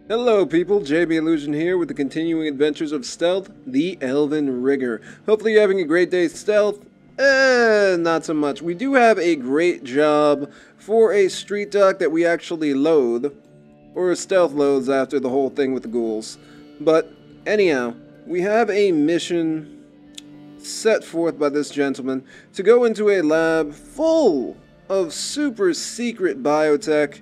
Hello people, JB Illusion here with the continuing adventures of Stealth, the Elven Rigger. Hopefully you're having a great day, Stealth. Not so much. We do have a great job for a street dock that we actually loathe, or Stealth loathes after the whole thing with the ghouls. But anyhow, we have a mission set forth by this gentleman to go into a lab full of super secret biotech,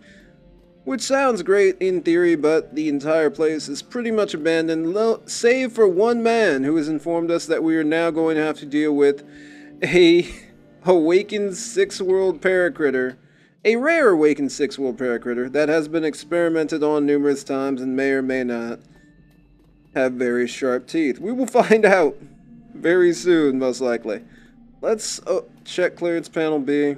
which sounds great in theory, but the entire place is pretty much abandoned, save for one man who has informed us that we are now going to have to deal with a awakened six-world paracritter, a rare awakened six-world paracritter that has been experimented on numerous times and may or may not have very sharp teeth. We will find out very soon, most likely. Let's check clearance panel B.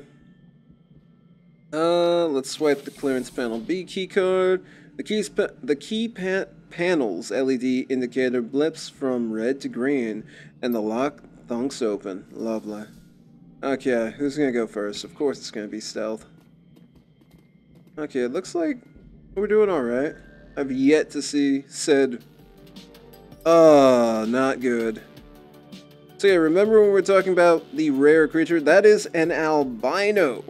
Let's swipe the clearance panel B key card. The key panel's LED indicator blips from red to green, and the lock thunks open. Lovely. Okay, who's gonna go first? Of course it's gonna be Stealth. Okay, it looks like we're doing alright. I've yet to see said, not good. So yeah, remember when we were talking about the rare creature? That is an albino.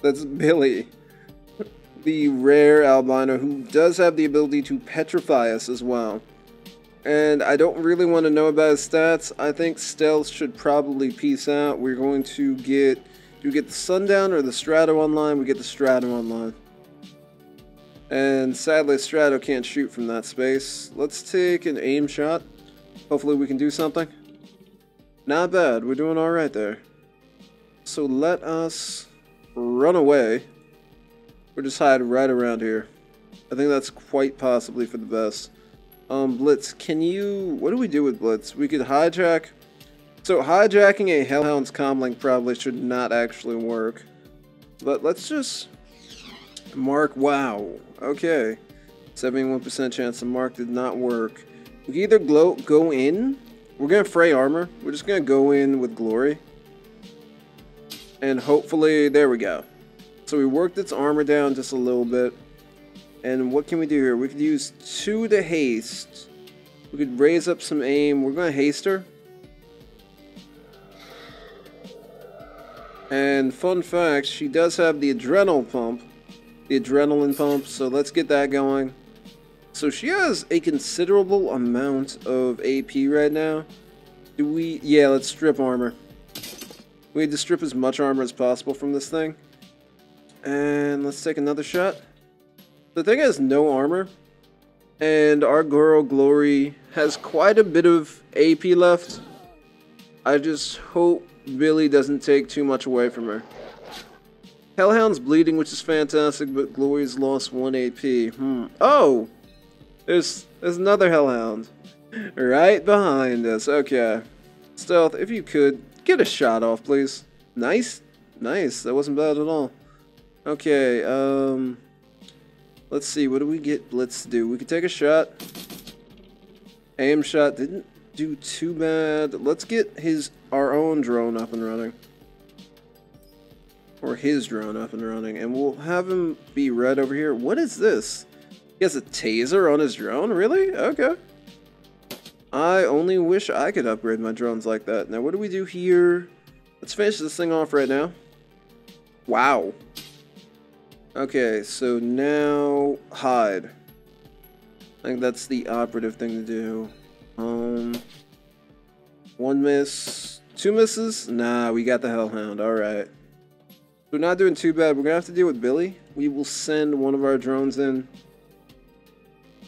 That's Billy, the rare albino who does have the ability to petrify us as well. And I don't really want to know about his stats. I think Stealth should probably peace out. We're going to get, do we get the Sundown or the Strato online? We get the Strato online. And sadly Strato can't shoot from that space. Let's take an aim shot. Hopefully we can do something. Not bad, we're doing alright there. So let us run away, or just hide right around here. I think that's quite possibly for the best. Blitz, can you... what do we do with Blitz? We could hijack... so hijacking a Hellhound's comlink probably should not actually work. But let's just... mark... wow. Okay. 71% chance the mark did not work. We can either go in... we're gonna fray armor. We're just gonna go in with glory. And hopefully, there we go. So we worked its armor down just a little bit. And what can we do here? We could use 2 to haste. We could raise up some aim. We're going to haste her. And fun fact, she does have the adrenaline pump. So let's get that going. So she has a considerable amount of AP right now. Do we... yeah, let's strip armor. We need to strip as much armor as possible from this thing. And let's take another shot. The thing has no armor. And our girl Glory has quite a bit of AP left. I just hope Billy doesn't take too much away from her. Hellhound's bleeding, which is fantastic, but Glory's lost 1 AP. Oh! There's another Hellhound. Right behind us. Okay. Stealth, if you could... get a shot off, please. Nice. Nice. That wasn't bad at all. Okay, let's see. What do we get Blitz to do? We could take a shot. Aim shot didn't do too bad. Let's get our own drone up and running. Or his drone up and running. And we'll have him be red over here. What is this? He has a taser on his drone? Really? Okay. I only wish I could upgrade my drones like that. Now, what do we do here? Let's finish this thing off right now. Wow. Okay, so now hide. I think that's the operative thing to do. 1 miss. 2 misses? Nah, we got the Hellhound. Alright. We're not doing too bad. We're going to have to deal with Billy. We will send one of our drones in.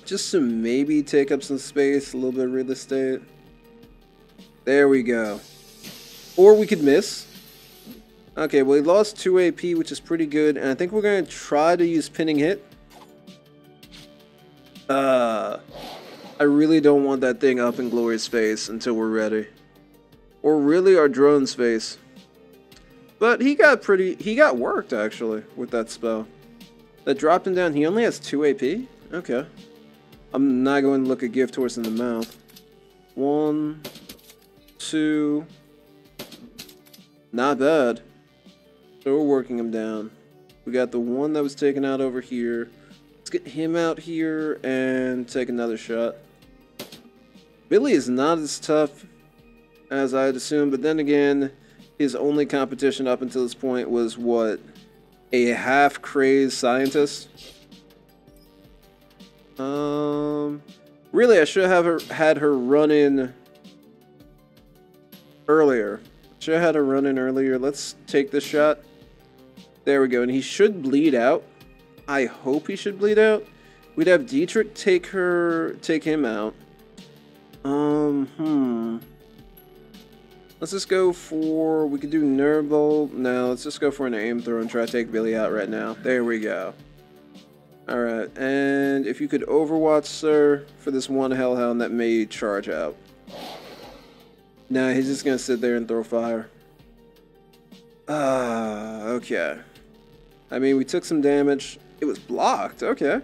Just to maybe take up some space, a little bit of real estate. There we go. Or we could miss. Okay, well, he lost 2 AP, which is pretty good. And I think we're going to try to use pinning hit. I really don't want that thing up in Glory's face until we're ready. Or really our drone's face. But he got worked, actually, with that spell. That dropped him down. He only has 2 AP? Okay. I'm not going to look a gift horse in the mouth. 1, 2. Not bad. So we're working him down. We got the one that was taken out over here. Let's get him out here and take another shot. Billy is not as tough as I'd assumed, but then again, his only competition up until this point was what? A half-crazed scientist? Really, I should have had her run in earlier. Should have had her run in earlier. Let's take this shot. There we go, and he should bleed out. I hope he should bleed out. We'd have Dietrich take him out. Let's just go for, we could do Nerve Bolt. No, let's just go for an aim throw and try to take Billy out right now. There we go. Alright, and if you could overwatch, sir, for this one Hellhound that may charge out. Nah, he's just gonna sit there and throw fire. Okay. I mean, we took some damage. It was blocked, okay.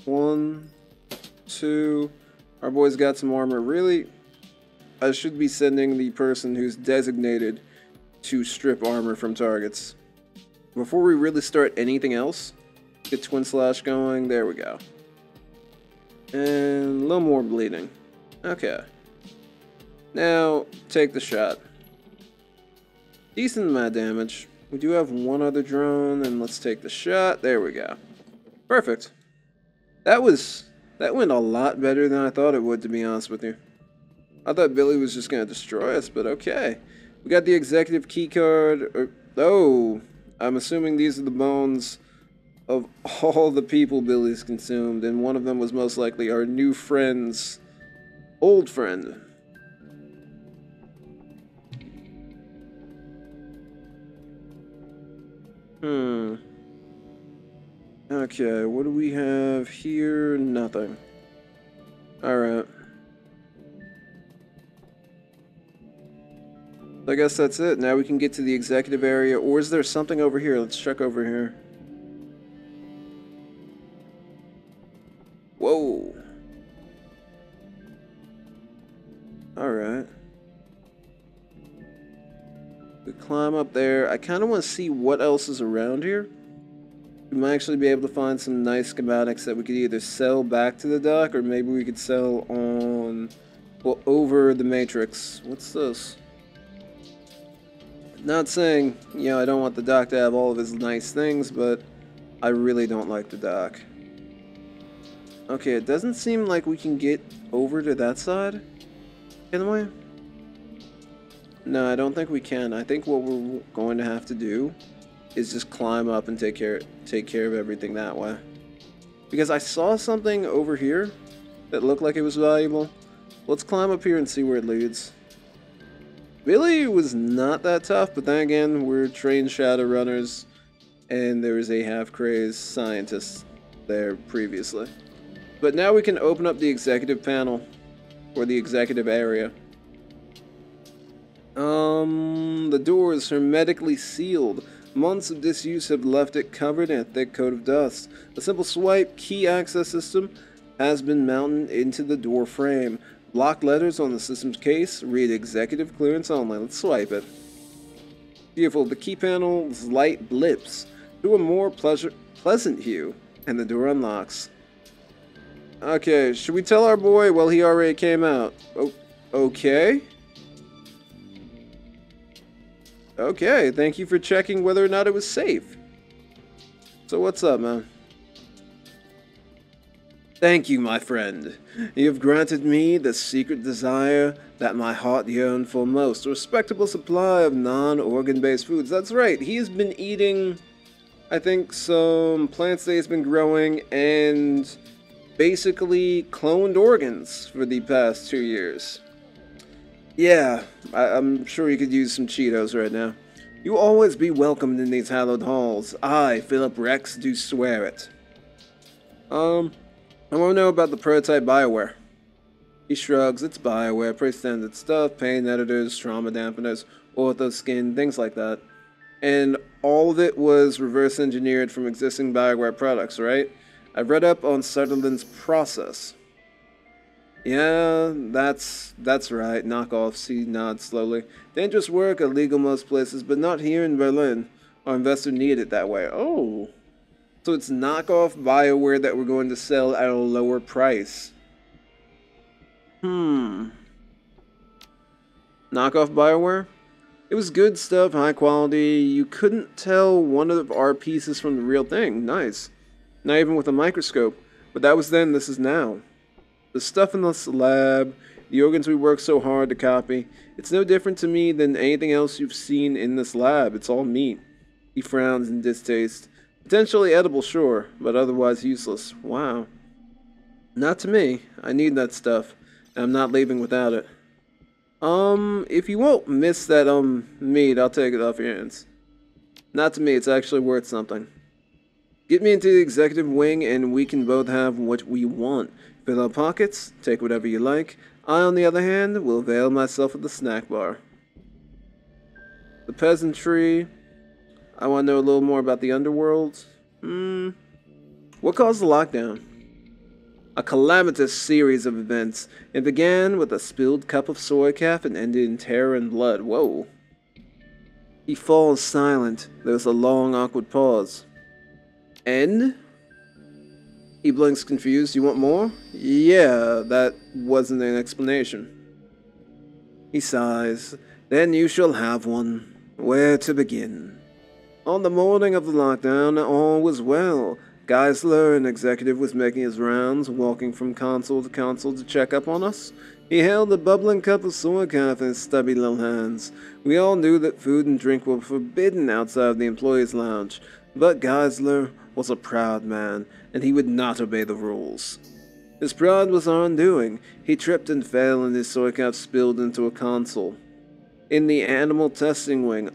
1, 2. Our boy's got some armor. Really, I should be sending the person who's designated to strip armor from targets. Before we really start anything else, get Twin Slash going. There we go. And a little more bleeding. Okay. Now, take the shot. Decent amount of damage. We do have one other drone, and let's take the shot. There we go. Perfect. That went a lot better than I thought it would, to be honest with you. I thought Billy was just going to destroy us, but okay. We got the executive key card. Oh, I'm assuming these are the bones of all the people Billy's consumed, and one of them was most likely our new friend's old friend. Okay, what do we have here? Nothing. Alright. I guess that's it. Now we can get to the executive area. Or is there something over here? Let's check over here. Whoa. Alright. We climb up there. I kind of want to see what else is around here. We might actually be able to find some nice schematics that we could either sell back to the dock, or maybe we could sell on, well, over the Matrix. What's this? Not saying, you know, I don't want the dock to have all of his nice things, but I really don't like the dock. Okay, it doesn't seem like we can get over to that side. Can we? No, I don't think we can. I think what we're going to have to do is just climb up and take care of everything that way. Because I saw something over here that looked like it was valuable. Let's climb up here and see where it leads. Billy was not that tough, but then again, we're trained Shadowrunners, and there was a half-crazed scientist there previously. But now we can open up the executive panel, or the executive area. The door is hermetically sealed. Months of disuse have left it covered in a thick coat of dust. A simple swipe key access system has been mounted into the door frame. Blocked letters on the system's case read executive clearance only. Let's swipe it. Beautiful. The key panel's light blips to a more pleasant hue, and the door unlocks. Okay, should we tell our boy? Well, he already came out. Oh, okay. Okay, thank you for checking whether or not it was safe. So what's up, man? Thank you, my friend. You have granted me the secret desire that my heart yearned for most. A respectable supply of non-organ-based foods. That's right, he's been eating, I think, some plants that he's been growing and basically cloned organs for the past 2 years. Yeah, I'm sure you could use some Cheetos right now. You always be welcomed in these hallowed halls. I, Philip Rex, do swear it. I want to know about the prototype Bioware. He shrugs. It's Bioware, pretty standard stuff, pain editors, trauma dampeners, ortho skin, things like that. And all of it was reverse engineered from existing Bioware products, right? I've read up on Sutherland's process. Yeah, that's right. Knockoffs. He nods slowly. Dangerous work, illegal most places, but not here in Berlin. Our investor needed it that way. Oh. So it's knockoff BioWare that we're going to sell at a lower price. Knockoff BioWare? It was good stuff, high quality. You couldn't tell one of our pieces from the real thing. Nice. Not even with a microscope. But that was then, this is now. The stuff in this lab, the organs we worked so hard to copy, it's no different to me than anything else you've seen in this lab. It's all meat. He frowns in distaste. Potentially edible, sure, but otherwise useless. Wow. Not to me. I need that stuff, and I'm not leaving without it. If you won't miss that, meat, I'll take it off your hands. Not to me, it's actually worth something. Get me into the executive wing, and we can both have what we want. Fill our pockets, take whatever you like. I, on the other hand, will avail myself of the snack bar. The peasantry. I want to know a little more about the underworld. What caused the lockdown? A calamitous series of events. It began with a spilled cup of soy calf and ended in terror and blood. Whoa. He falls silent. There's a long, awkward pause. End? He blinks confused. You want more? Yeah, that wasn't an explanation. He sighs. Then you shall have one. Where to begin? On the morning of the lockdown, all was well. Geisler, an executive, was making his rounds, walking from console to check up on us. He held a bubbling cup of soy calf in his stubby little hands. We all knew that food and drink were forbidden outside of the employees' lounge, but Geisler was a proud man, and he would not obey the rules. His pride was our undoing. He tripped and fell, and his soy calf spilled into a console. In the animal testing wing,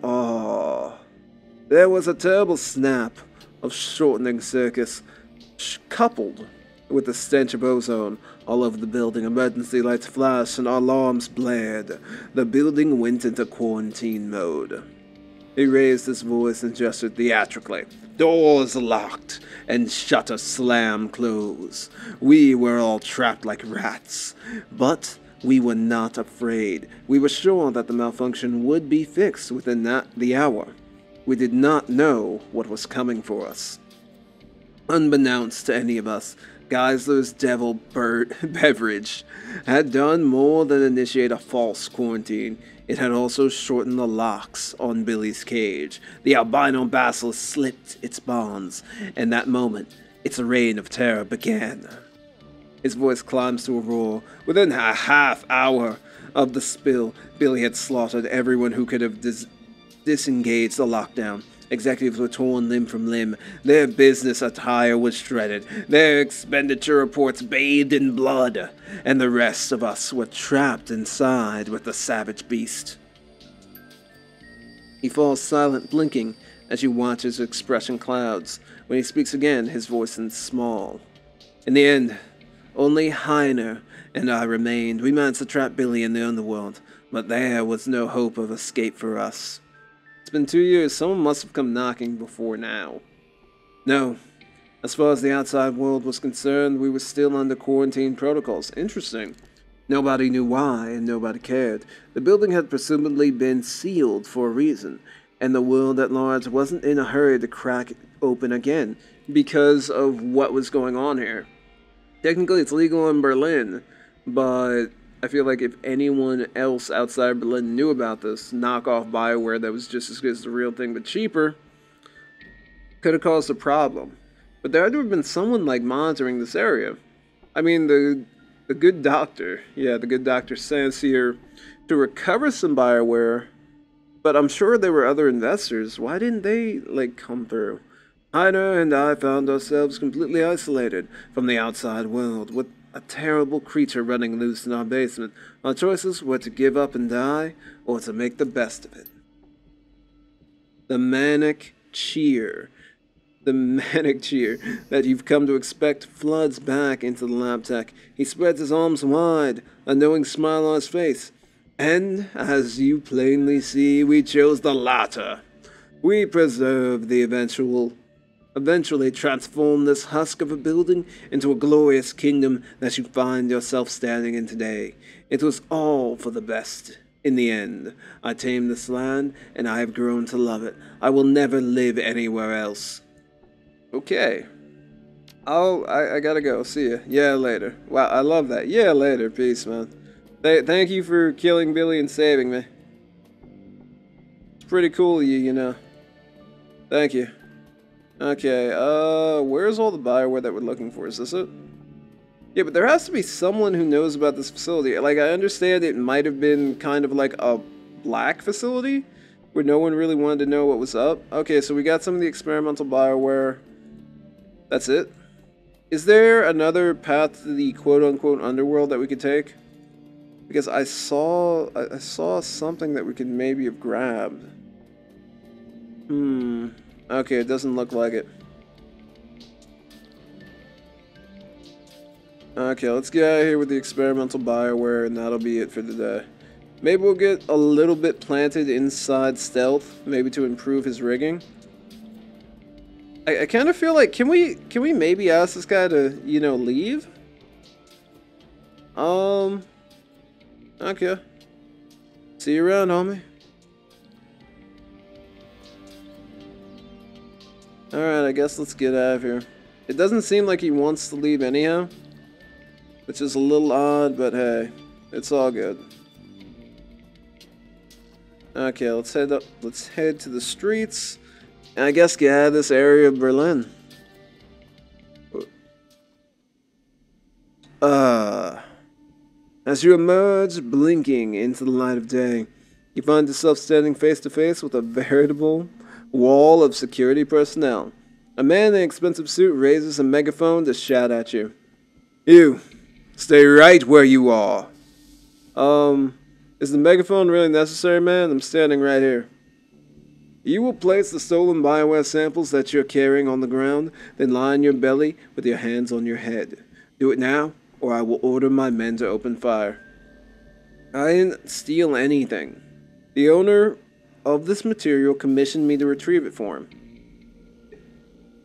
there was a terrible snap of shortening circuits, coupled with the stench of ozone all over the building. Emergency lights flashed and alarms blared. The building went into quarantine mode. He raised his voice and gestured theatrically. Doors locked and shutters slammed close. We were all trapped like rats, but we were not afraid. We were sure that the malfunction would be fixed within the hour. We did not know what was coming for us. Unbeknownst to any of us, Geisler's devil beverage had done more than initiate a false quarantine. It had also shortened the locks on Billy's cage. The albino basilisk slipped its bonds, and that moment, its reign of terror began. His voice climbs to a roar. Within a half hour of the spill, Billy had slaughtered everyone who could have disengaged the lockdown. Executives were torn limb from limb. Their business attire was shredded. Their expenditure reports bathed in blood. And the rest of us were trapped inside with the savage beast. He falls silent, blinking, as you watch his expression clouds. When he speaks again, his voice is small. In the end, only Heiner and I remained. We managed to trap Billy in the underworld, but there was no hope of escape for us. It's been 2 years. Someone must have come knocking before now. No. As far as the outside world was concerned, we were still under quarantine protocols. Interesting. Nobody knew why, and nobody cared. The building had presumably been sealed for a reason, and the world at large wasn't in a hurry to crack it open again because of what was going on here. Technically, it's legal in Berlin, but I feel like if anyone else outside Berlin knew about this knockoff BioWare that was just as good as the real thing but cheaper, could have caused a problem. But there had to have been someone like monitoring this area. I mean, the good doctor, the good doctor says here to recover some BioWare, but I'm sure there were other investors. Why didn't they, come through? Heiner and I found ourselves completely isolated from the outside world, with a terrible creature running loose in our basement. Our choices were to give up and die, or to make the best of it. The manic cheer that you've come to expect floods back into the lab tech. He spreads his arms wide, a knowing smile on his face. And, as you plainly see, we chose the latter. We preserved the eventually transform this husk of a building into a glorious kingdom that you find yourself standing in today. It was all for the best. In the end, I tamed this land, and I have grown to love it. I will never live anywhere else. Okay. I gotta go. See ya. Yeah, later. Wow, I love that. Yeah, later. Peace, man. Thank you for killing Billy and saving me. It's pretty cool of you, you know. Thank you. Okay, where's all the Bioware that we're looking for? Is this it? Yeah, but there has to be someone who knows about this facility. Like, I understand it might have been kind of like a black facility where no one really wanted to know what was up. Okay, so we got some of the experimental Bioware. That's it? Is there another path to the quote-unquote underworld that we could take? Because I saw something that we could maybe have grabbed. Okay, it doesn't look like it. Okay, let's get out of here with the experimental Bioware, and that'll be it for today. Maybe we'll get a little bit planted inside Stealth, maybe to improve his rigging. I kind of feel like, can we maybe ask this guy to, you know, leave? Okay. See you around, homie. Alright, I guess let's get out of here. It doesn't seem like he wants to leave anyhow, which is a little odd, but hey, it's all good. Okay, let's head up. Let's head to the streets, and I guess get out of this area of Berlin. As you emerge, blinking into the light of day, you find yourself standing face to face with a veritable wall of security personnel. A man in an expensive suit raises a megaphone to shout at you. You, stay right where you are. Is the megaphone really necessary, man? I'm standing right here. You will place the stolen Bioware samples that you're carrying on the ground, then lie on your belly with your hands on your head. Do it now, or I will order my men to open fire. I didn't steal anything. The owner of this material commissioned me to retrieve it for him.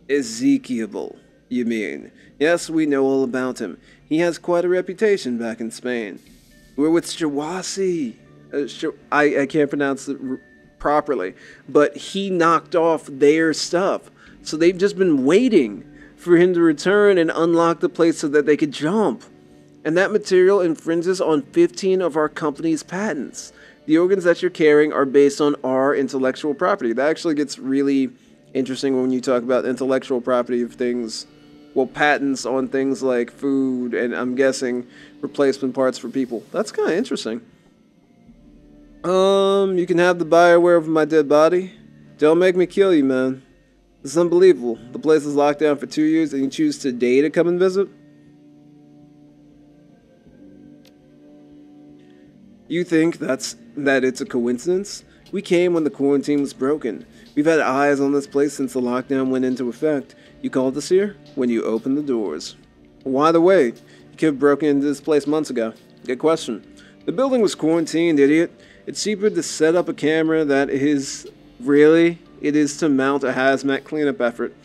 Ezekiel, you mean? Yes, we know all about him. He has quite a reputation back in Spain. We're with Shawasi. I can't pronounce it properly, but he knocked off their stuff. So they've just been waiting for him to return and unlock the place so that they could jump. And that material infringes on 15 of our company's patents. The organs that you're carrying are based on our intellectual property. That actually gets really interesting when you talk about intellectual property of things. Well, patents on things like food and I'm guessing replacement parts for people. That's kind of interesting. You can have the Bioware of my dead body. Don't make me kill you, man. This is unbelievable. The place is locked down for 2 years and you choose today to come and visit? You think that it's a coincidence? We came when the quarantine was broken. We've had eyes on this place since the lockdown went into effect. You called us here when you opened the doors. By the way, you could have broken into this place months ago. Good question. The building was quarantined, idiot. It's cheaper to set up a camera that is... Really? It is to mount a hazmat cleanup effort.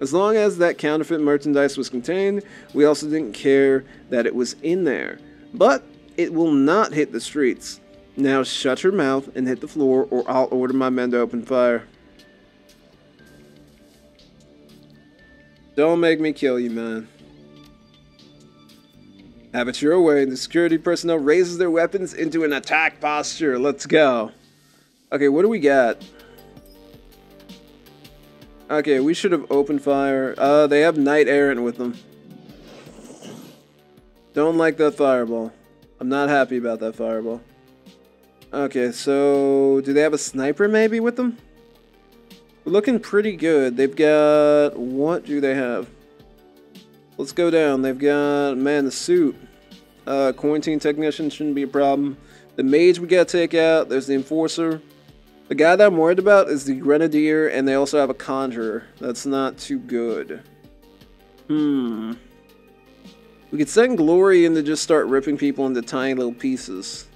As long as that counterfeit merchandise was contained, we also didn't care that it was in there. But it will not hit the streets. Now shut your mouth and hit the floor or I'll order my men to open fire. Don't make me kill you, man. Have it your way. The security personnel raises their weapons into an attack posture. Let's go. Okay, what do we got? Okay, we should have opened fire. They have Knight Errant with them. Don't like that fireball. I'm not happy about that fireball. Okay, so do they have a sniper maybe with them? We're looking pretty good. They've got... What do they have? Let's go down. They've got... Man, the suit. Quarantine technician shouldn't be a problem. The mage we gotta take out. There's the enforcer. The guy that I'm worried about is the grenadier, and they also have a conjurer. That's not too good. We could send Glory in to just start ripping people into tiny little pieces,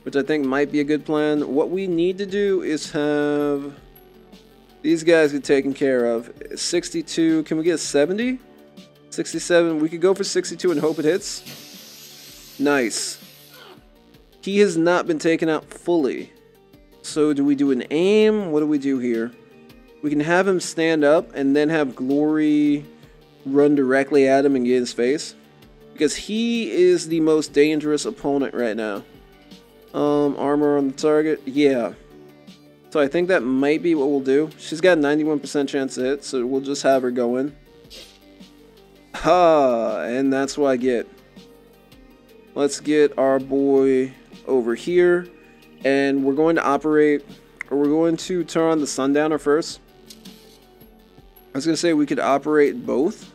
which I think might be a good plan. What we need to do is have these guys get taken care of. 62, can we get a 70? 67, we could go for 62 and hope it hits. Nice. He has not been taken out fully. So do we do an aim? What do we do here? We can have him stand up and then have Glory run directly at him and get his face. Because he is the most dangerous opponent right now. Armor on the target. Yeah. So I think that might be what we'll do. She's got a 91% chance to hit, so we'll just have her go in. Ha! And that's what I get. Let's get our boy over here. And we're going to operate, or we're going to turn on the Sundowner first. I was going to say we could operate both.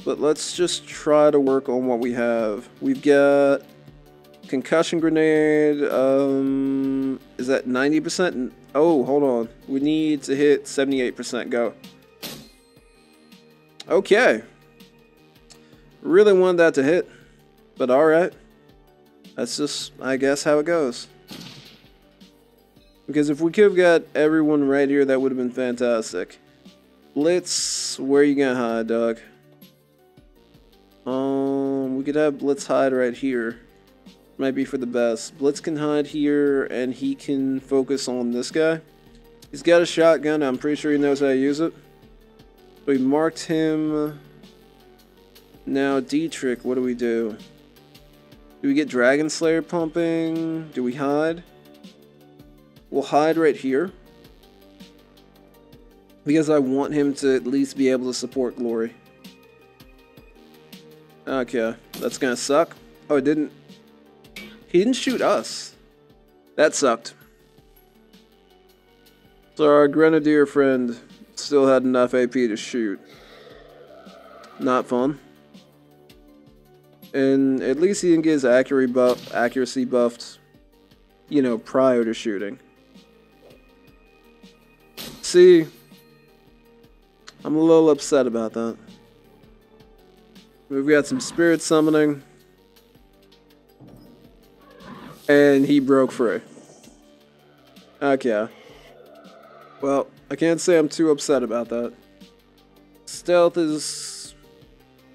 But let's just try to work on what we have. We've got concussion grenade. Is that 90%? Oh, hold on. We need to hit 78%. Go. Okay. Really wanted that to hit. But alright. That's just, I guess, how it goes. Because if we could have got everyone right here, that would have been fantastic. Blitz, where are you gonna hide, dog? We could have Blitz hide right here. Might be for the best. Blitz can hide here, and he can focus on this guy. He's got a shotgun. I'm pretty sure he knows how to use it. So we marked him. Now, Dietrich, what do we do? Do we get Dragon Slayer pumping? Do we hide? We'll hide right here. Because I want him to at least be able to support Glory. Okay, that's gonna suck. Oh, it didn't. He didn't shoot us. That sucked. So our Grenadier friend still had enough AP to shoot. Not fun. And at least he didn't get his accuracy buffed, you know, prior to shooting. See, I'm a little upset about that. We've got some spirit summoning. And he broke free. Okay. Well, I can't say I'm too upset about that. Stealth is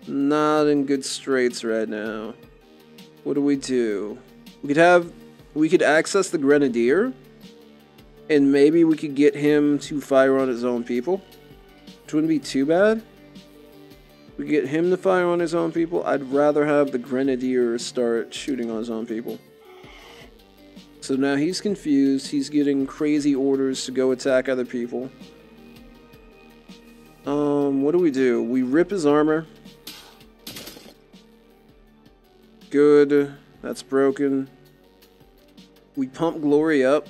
not in good straits right now. What do? We could access the Grenadier. And maybe we could get him to fire on his own people. Which wouldn't be too bad. We get him to fire on his own people. I'd rather have the Grenadier start shooting on his own people. So now he's confused. He's getting crazy orders to go attack other people. What do? We rip his armor. Good. That's broken. We pump Glory up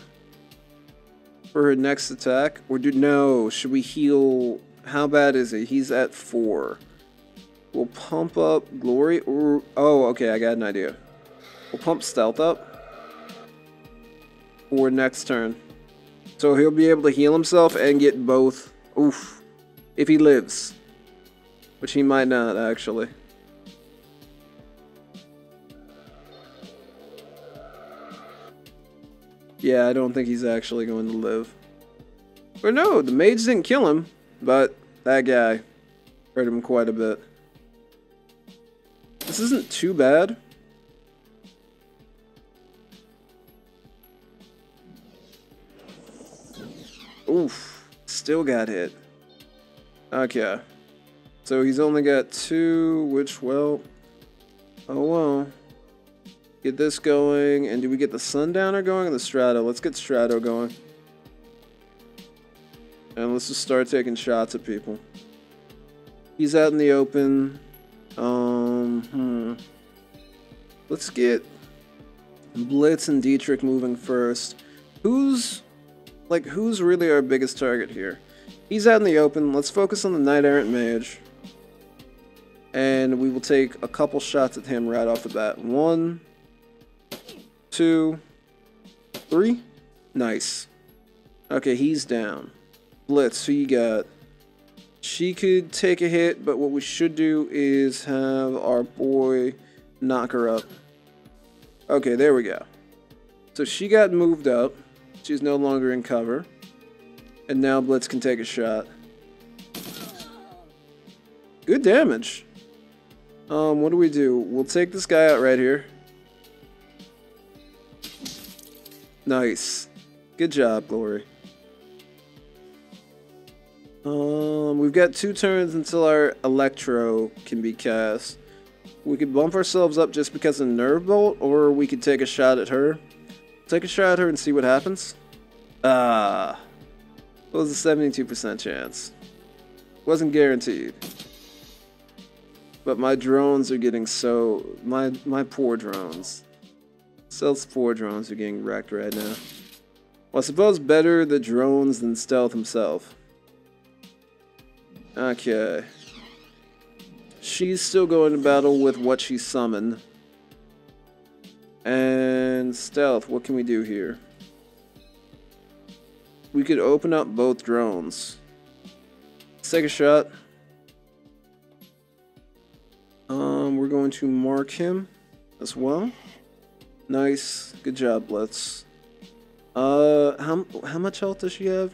for her next attack. Or no, should we heal? How bad is he? He's at 4. We'll pump up Glory, or... Oh, okay, I got an idea. We'll pump Stealth up for next turn. So he'll be able to heal himself and get both. Oof. If he lives. Which he might not, actually. Yeah, I don't think he's actually going to live. Or no, the mage didn't kill him, but that guy hurt him quite a bit. This isn't too bad. Oof, still got hit. Okay. So he's only got 2, which, well, oh well. Get this going, and do we get the Sundowner going or the Strato? Let's get Strato going. And let's just start taking shots at people. He's out in the open. Let's get Blitz and Dietrich moving first. Who's really our biggest target here? He's out in the open. Let's focus on the Knight Errant Mage. And we will take a couple shots at him right off the bat. 1, 2, 3. Nice. Okay, he's down. Blitz, who you got? She could take a hit, but what we should do is have our boy knock her up. Okay, there we go. So she got moved up. She's no longer in cover. And now Blitz can take a shot. Good damage. What do? We'll take this guy out right here. Nice. Good job, Glory. we've got 2 turns until our Electro can be cast. We could bump ourselves up just because of Nerve Bolt, or we could take a shot at her. Take a shot at her and see what happens. What was a 72% chance? Wasn't guaranteed. But my drones are getting so... My poor drones. Stealth's poor drones are getting wrecked right now. Well, I suppose better the drones than Stealth himself. Okay. She's still going to battle with what she summoned. And Stealth, what can we do here? We could open up both drones. Let's take a shot. We're going to mark him as well. Nice. Good job, Blitz. How much health does she have?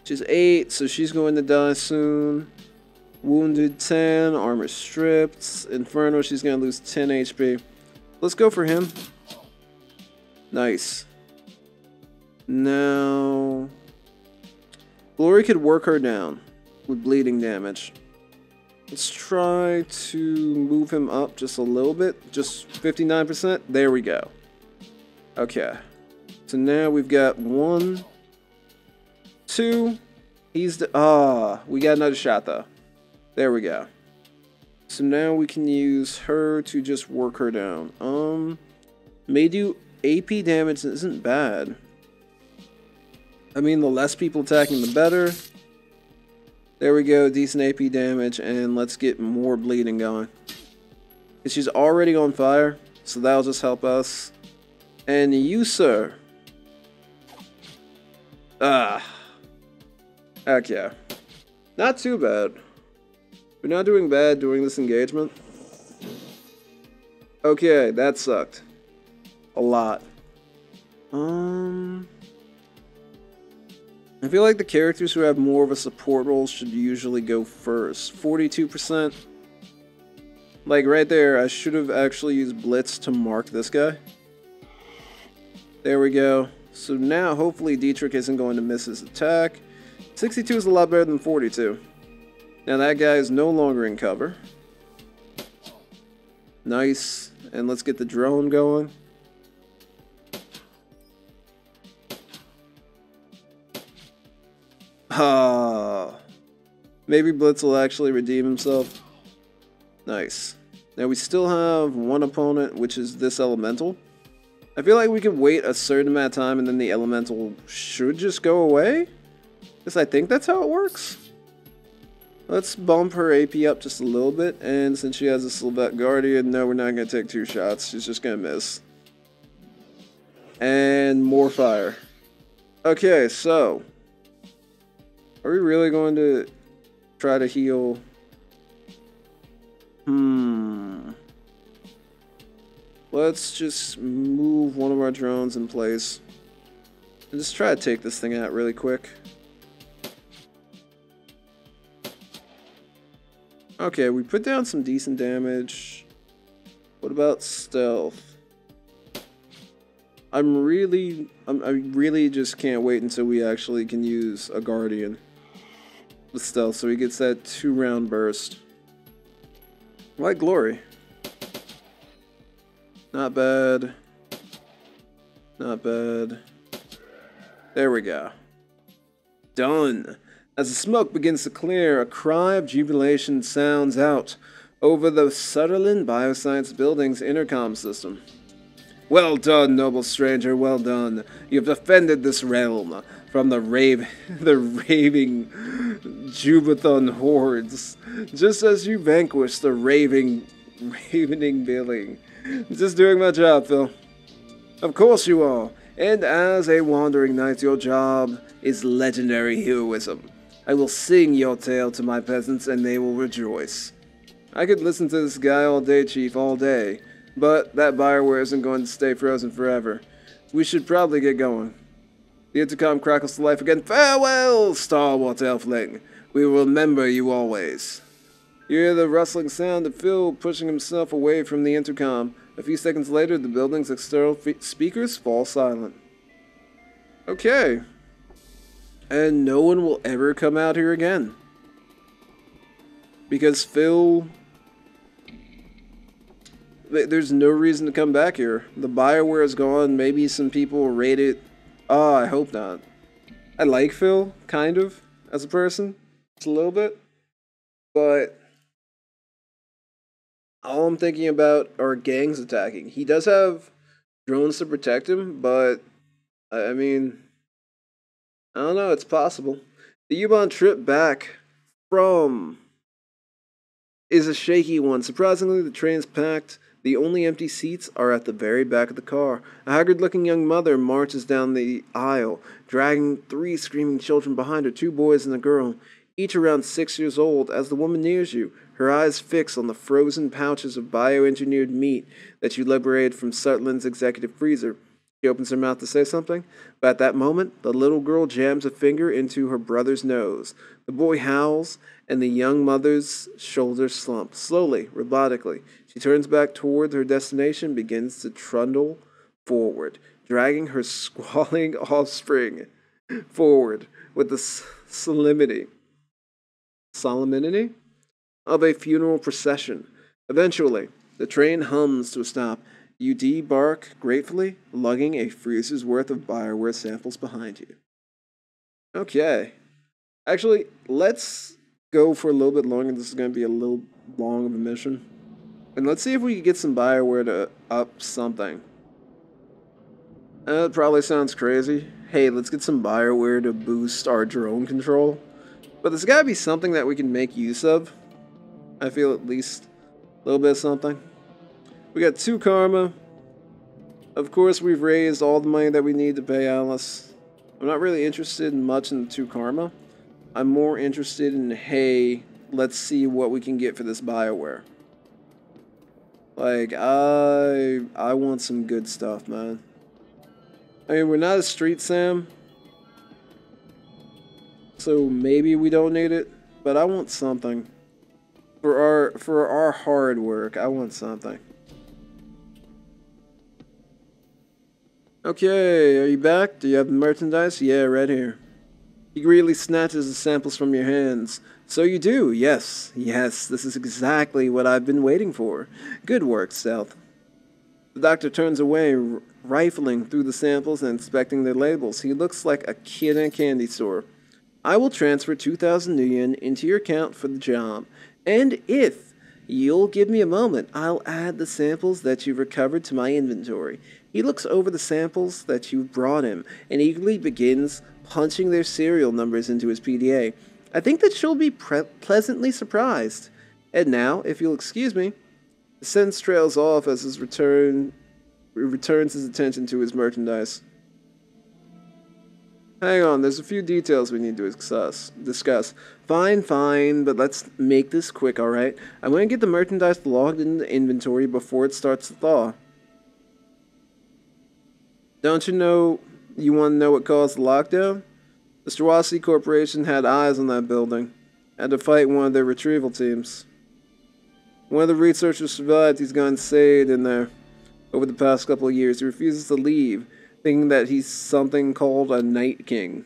She's 8, so she's going to die soon. Wounded 10, armor stripped. Inferno, she's going to lose 10 HP. Let's go for him. Nice. Now, Glory could work her down with bleeding damage. Let's try to move him up just a little bit. Just 59%. There we go. Okay. So now we've got 1, 2. He's the... we got another shot though. There we go. So now we can use her to just work her down. May do AP damage isn't bad. I mean, the less people attacking, the better. There we go, decent AP damage, and let's get more bleeding going. And she's already on fire, so that'll just help us. And you, sir. Okay. Not too bad. We're not doing bad during this engagement. Okay, that sucked. A lot. I feel like the characters who have more of a support role should usually go first. 42%. Like right there, I should have actually used Blitz to mark this guy. There we go. So now hopefully Dietrich isn't going to miss his attack. 62 is a lot better than 42. Now that guy is no longer in cover. Nice. And let's get the drone going. Maybe Blitz will actually redeem himself. Nice. Now we still have one opponent, which is this elemental. I feel like we can wait a certain amount of time and then the elemental should just go away. Because I think that's how it works. Let's bump her AP up just a little bit. And since she has a Sylvette Guardian, no, we're not going to take 2 shots. She's just going to miss. And more fire. Okay, so... are we really going to try to heal? Let's just move one of our drones in place. And just try to take this thing out really quick. Okay, we put down some decent damage. What about stealth? I really just can't wait until we actually can use a guardian with stealth, so he gets that 2-round burst. Like Glory. Not bad. Not bad. There we go. Done. As the smoke begins to clear, a cry of jubilation sounds out over the Shadowrun Bioscience building's intercom system. Well done, noble stranger, well done. You've defended this realm from the raving Jubathon hordes, just as you vanquished the ravening billing. Just doing my job, Phil. Of course you are. And as a wandering knight, your job is legendary heroism. I will sing your tale to my peasants, and they will rejoice. I could listen to this guy all day, Chief, all day. But that Bioware isn't going to stay frozen forever. We should probably get going. The intercom crackles to life again. Farewell, stalwart elfling. We will remember you always. You hear the rustling sound of Phil pushing himself away from the intercom. A few seconds later, the building's external speakers fall silent. Okay. And no one will ever come out here again. Because Phil, there's no reason to come back here. The Bioware is gone. Maybe some people will rate it. Oh, I hope not. I like Phil, kind of, as a person. Just a little bit. But all I'm thinking about are gangs attacking. He does have drones to protect him, but I mean, I don't know, it's possible. The U-Bahn trip back from is a shaky one. Surprisingly, the train's packed. The only empty seats are at the very back of the car. A haggard-looking young mother marches down the aisle, dragging 3 screaming children behind her, 2 boys and a girl, each around 6 years old. As the woman nears you, her eyes fix on the frozen pouches of bioengineered meat that you liberated from Sutherland's executive freezer. She opens her mouth to say something, but at that moment, the little girl jams a finger into her brother's nose. The boy howls, and the young mother's shoulders slump. Slowly, robotically, she turns back toward her destination and begins to trundle forward, dragging her squalling offspring forward with the solemnity of a funeral procession. Eventually, the train hums to a stop. You debark gratefully, lugging a freezer's worth of Bioware samples behind you. Okay. Actually, let's go for a little bit longer. This is going to be a little long of a mission. And let's see if we can get some Bioware to up something. That probably sounds crazy. Hey, let's get some Bioware to boost our drone control. But there's got to be something that we can make use of. I feel at least a little bit of something. We got 2 karma. Of course, we've raised all the money that we need to pay Alice. I'm not really interested in much in the 2 karma. I'm more interested in, hey, let's see what we can get for this Bioware. Like, I want some good stuff, man. I mean, we're not a street Sam, so maybe we don't need it, but I want something. For our hard work, I want something. Okay, are you back? Do you have the merchandise? Yeah, right here. He greedily snatches the samples from your hands. So you do, yes. Yes, this is exactly what I've been waiting for. Good work, Stealth. The doctor turns away, rifling through the samples and inspecting their labels. He looks like a kid in a candy store. I will transfer 2,000 yen into your account for the job. And if you'll give me a moment, I'll add the samples that you've recovered to my inventory. He looks over the samples that you've brought him and eagerly begins punching their serial numbers into his PDA. I think that she'll be pleasantly surprised. And now, if you'll excuse me, the sentence trails off as he returns his attention to his merchandise. Hang on, there's a few details we need to discuss. Fine, but let's make this quick, alright? I'm going to get the merchandise logged into the inventory before it starts to thaw. Don't you know you want to know what caused the lockdown? The Strawasi Corporation had eyes on that building. Had to fight one of their retrieval teams. One of the researchers survived. He's gone insane in there over the past couple of years. He refuses to leave, thinking that he's something called a Night King.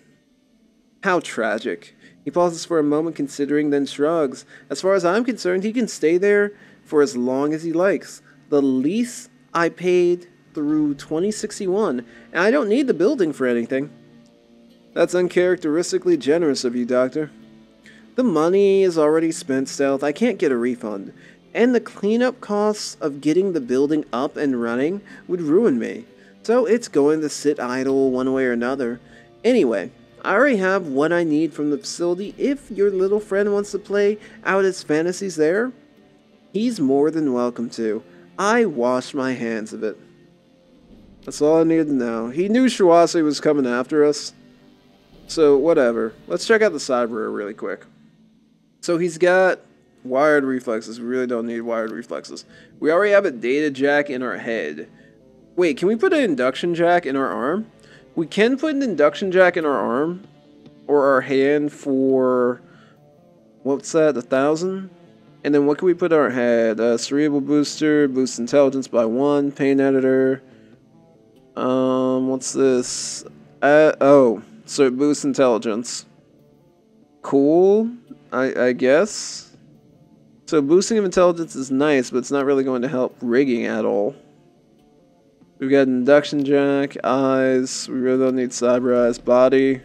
How tragic. He pauses for a moment, considering, then shrugs. As far as I'm concerned, he can stay there for as long as he likes. The lease I paid through 2061, and I don't need the building for anything. That's uncharacteristically generous of you, Doctor. The money is already spent, Stealth. I can't get a refund. And the cleanup costs of getting the building up and running would ruin me. So it's going to sit idle one way or another. Anyway, I already have what I need from the facility. If your little friend wants to play out his fantasies there, he's more than welcome to. I wash my hands of it. That's all I needed to know. He knew Shawase was coming after us. So, whatever. Let's check out the cyber really quick. So he's got wired reflexes. We really don't need wired reflexes. We already have a data jack in our head. Wait, can we put an induction jack in our arm? We can put an induction jack in our arm. Or our hand for... what's that? 1,000? And then what can we put in our head? Cerebral booster. Boost intelligence by 1. Pain editor. What's this? Oh, so it boosts intelligence. Cool, I guess. So boosting of intelligence is nice, but it's not really going to help rigging at all. We've got induction jack, eyes. We really don't need cyber eyes. Body.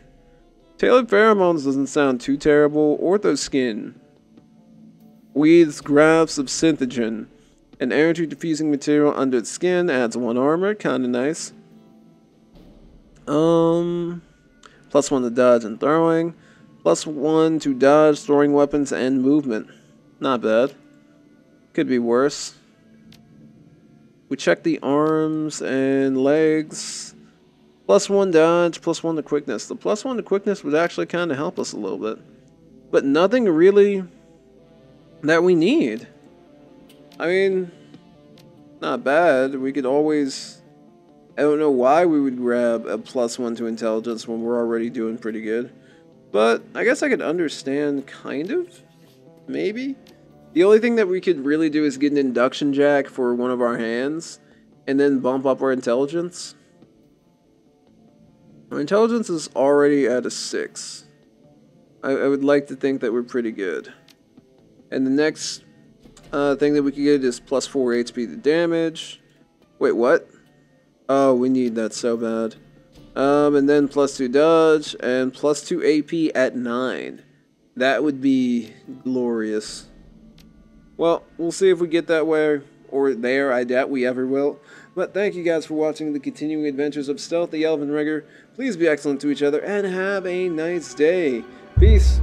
Tailored pheromones doesn't sound too terrible. Ortho skin. Weeds grafts of synthogen. An energy diffusing material under the skin adds 1 armor. Kinda nice. +1 to dodge and throwing. +1 to dodge, throwing weapons, and movement. Not bad. Could be worse. We check the arms and legs. +1 dodge, +1 to quickness. The +1 to quickness would actually kind of help us a little bit. But nothing really that we need. I mean, not bad. We could always... I don't know why we would grab a +1 to intelligence when we're already doing pretty good. But I guess I could understand, kind of? Maybe? The only thing that we could really do is get an induction jack for one of our hands, and then bump up our intelligence. Our intelligence is already at a 6. I would like to think that we're pretty good. And the next thing that we could get is +4 HP to damage. Wait, what? Oh, we need that so bad. And then +2 dodge, and +2 AP at 9. That would be glorious. Well, we'll see if we get that way or there. I doubt we ever will. But thank you guys for watching the continuing adventures of Stealth the Elven Rigger. Please be excellent to each other and have a nice day. Peace.